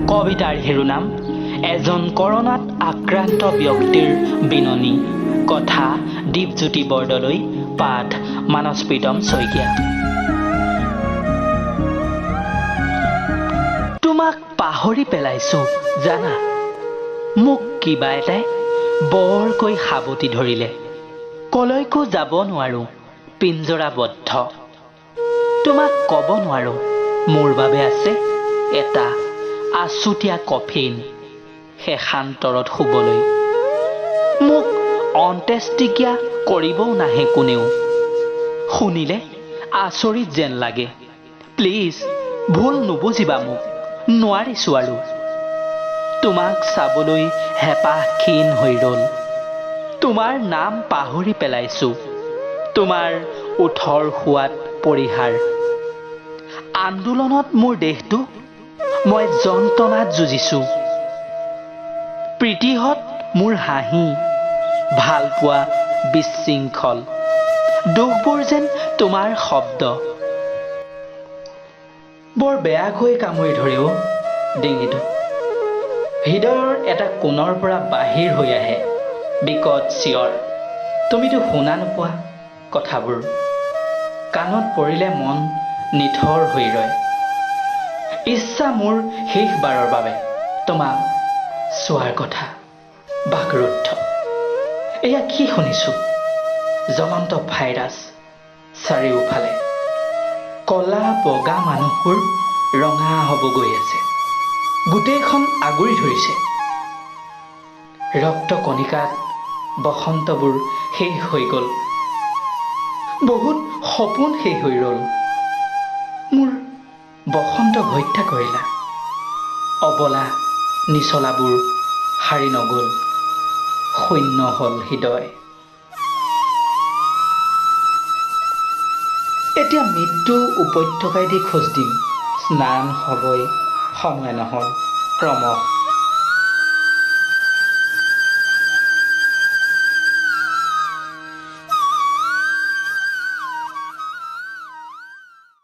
কবিতাৰ শিৰোনাম এজন কৰোণাত আক্ৰান্ত ব্যক্তিৰ বিননি। কথা দীপজ্যোতি বৰদলৈ, পাঠ মানস প্ৰীতম শইকীয়া। তোমাক পাহৰি পেলাইছো জানা, মোক কিবা এটাই বৰকৈ সাবটি ধৰিলে। কলৈকো যাব নোৱাৰো, পিঞ্জৰাবদ্ধ। তোমাক ক'ব নোৱাৰো মোৰ বাবে আছে এটা আছুতীয়া কফিন, শেষান্তৰত শুবলৈ। মোক অন্ত্যেষ্টিক্ৰিয়া কৰিবও নাহে কোনেও। শুনিলে আচৰিত যেন লাগে। প্লিজ ভুল নুবুজিবা মোক, নোৱাৰিছো আৰু। তোমাক চাবলৈ হেঁপাহ ক্ষীণ হৈ ৰ'ল। তোমাৰ নাম পাহৰি পেলাইছো, তোমাৰ ওঠৰ সোৱাদ পৰিহাৰ। আন্দোলনত মোৰ দেহটো মই যন্ত্ৰণাত যুঁজিছো। প্ৰীতিহত মোৰ হাঁহি, ভালপোৱা বিশৃংখল। দুখবোৰ যেন তোমাৰ শব্দ। বৰ বেয়াকৈ কামুৰি ধৰেও ডিঙিটো। হৃদয়ৰ এটা কোণৰ পৰা বাহিৰ হৈ আহে বিকট চিঞৰ। তুমিতো শুনা নোপোৱা কথাবোৰ। কাণত পৰিলে মন নিথৰ হৈ ৰয়। ইচ্ছা মোৰ শেষবাৰৰ বাবে তোমাক চোৱাৰ কথা। বাকৰুদ্ধ। এয়া কি শুনিছো? জ্বলন্ত ভাইৰাছ চাৰিওফালে। কলা বগা মানুহবোৰ ৰঙা হ'ব গৈ আছে। গোটেইখন আগুৰি ধৰিছে। ৰক্ত কণিকাত বসন্তবোৰ শেষ হৈ গ'ল। বহুত সপোন শেষ হৈ ৰ'ল। মোৰ বসন্ত হত্যা কৰিলা। অবলা নিচলাবোৰ সাৰি নগ'ল। শূন্য হ'ল হৃদয়। এতিয়া মৃত্যু উপত্যকাই দি খোজ দিম। স্নান হ'বই, সময় নহ'ল ক্ৰমশ।